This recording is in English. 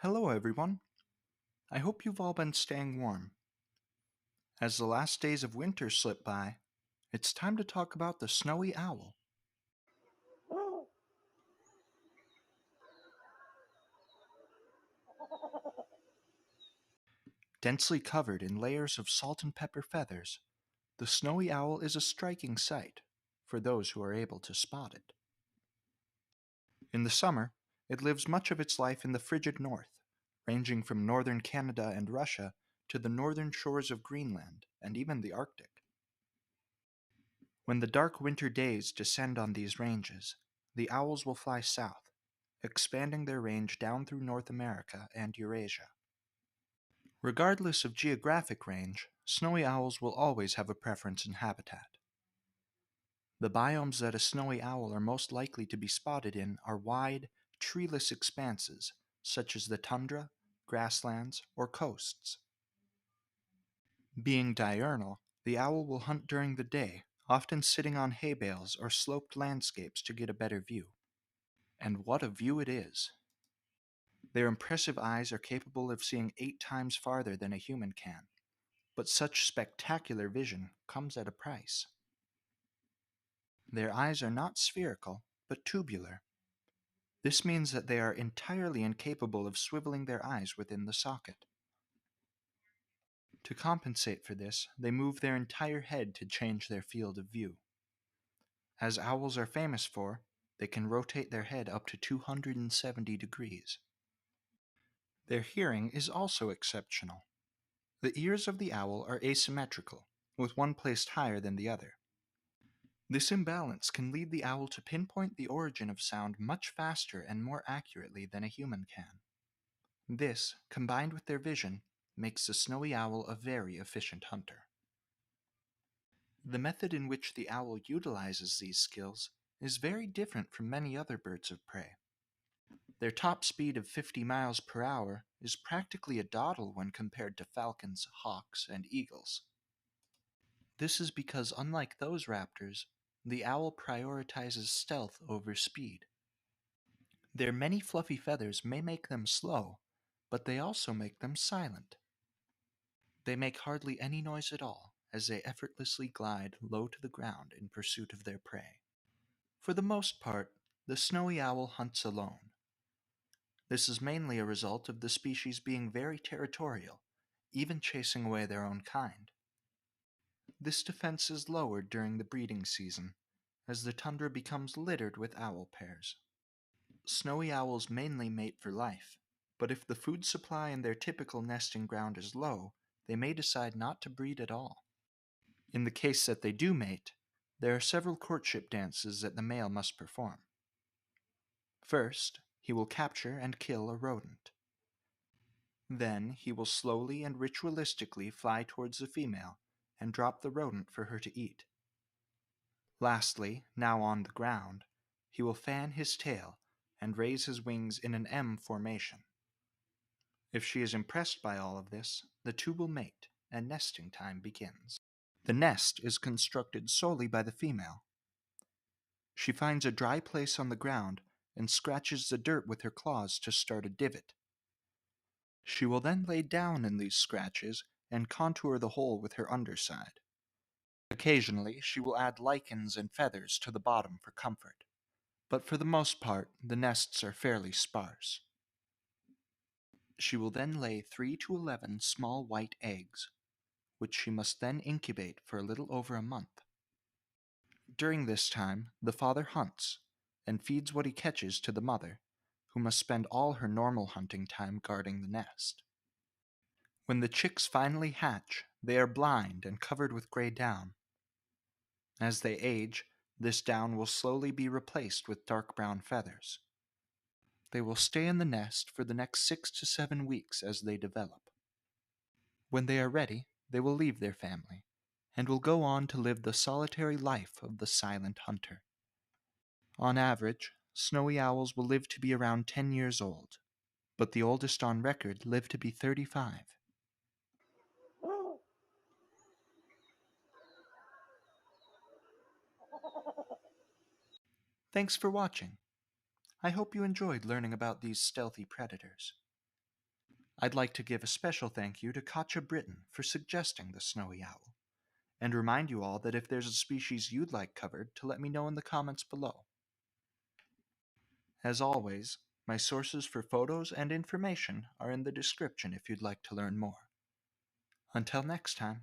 Hello, everyone. I hope you've all been staying warm. As the last days of winter slip by, it's time to talk about the snowy owl. Densely covered in layers of salt and pepper feathers, the snowy owl is a striking sight for those who are able to spot it. In the summer, it lives much of its life in the frigid north, ranging from northern Canada and Russia to the northern shores of Greenland and even the Arctic. When the dark winter days descend on these ranges, the owls will fly south, expanding their range down through North America and Eurasia. Regardless of geographic range, snowy owls will always have a preference in habitat. The biomes that a snowy owl are most likely to be spotted in are wide, treeless expanses, such as the tundra, grasslands, or coasts. Being diurnal, the owl will hunt during the day, often sitting on hay bales or sloped landscapes to get a better view. And what a view it is! Their impressive eyes are capable of seeing 8 times farther than a human can, but such spectacular vision comes at a price. Their eyes are not spherical, but tubular. This means that they are entirely incapable of swiveling their eyes within the socket. To compensate for this, they move their entire head to change their field of view. As owls are famous for, they can rotate their head up to 270 degrees. Their hearing is also exceptional. The ears of the owl are asymmetrical, with one placed higher than the other. This imbalance can lead the owl to pinpoint the origin of sound much faster and more accurately than a human can. This, combined with their vision, makes the snowy owl a very efficient hunter. The method in which the owl utilizes these skills is very different from many other birds of prey. Their top speed of 50 miles per hour is practically a dawdle when compared to falcons, hawks, and eagles. This is because, unlike those raptors, the owl prioritizes stealth over speed. Their many fluffy feathers may make them slow, but they also make them silent. They make hardly any noise at all as they effortlessly glide low to the ground in pursuit of their prey. For the most part, the snowy owl hunts alone. This is mainly a result of the species being very territorial, even chasing away their own kind. This defense is lowered during the breeding season, as the tundra becomes littered with owl pairs. Snowy owls mainly mate for life, but if the food supply in their typical nesting ground is low, they may decide not to breed at all. In the case that they do mate, there are several courtship dances that the male must perform. First, he will capture and kill a rodent. Then he will slowly and ritualistically fly towards the female and drop the rodent for her to eat. Lastly, now on the ground, he will fan his tail and raise his wings in an M formation. If she is impressed by all of this, the two will mate, and nesting time begins. The nest is constructed solely by the female. She finds a dry place on the ground and scratches the dirt with her claws to start a divot. She will then lay down in these scratches and contour the hole with her underside. Occasionally, she will add lichens and feathers to the bottom for comfort, but for the most part, the nests are fairly sparse. She will then lay 3 to 11 small white eggs, which she must then incubate for a little over a month. During this time, the father hunts and feeds what he catches to the mother, who must spend all her normal hunting time guarding the nest. When the chicks finally hatch, they are blind and covered with gray down. As they age, this down will slowly be replaced with dark brown feathers. They will stay in the nest for the next 6 to 7 weeks as they develop. When they are ready, they will leave their family and will go on to live the solitary life of the silent hunter. On average, snowy owls will live to be around 10 years old, but the oldest on record lived to be 35. Thanks for watching. I hope you enjoyed learning about these stealthy predators. I'd like to give a special thank you to Katja Britton for suggesting the snowy owl, and remind you all that if there's a species you'd like covered, to let me know in the comments below. As always, my sources for photos and information are in the description if you'd like to learn more. Until next time.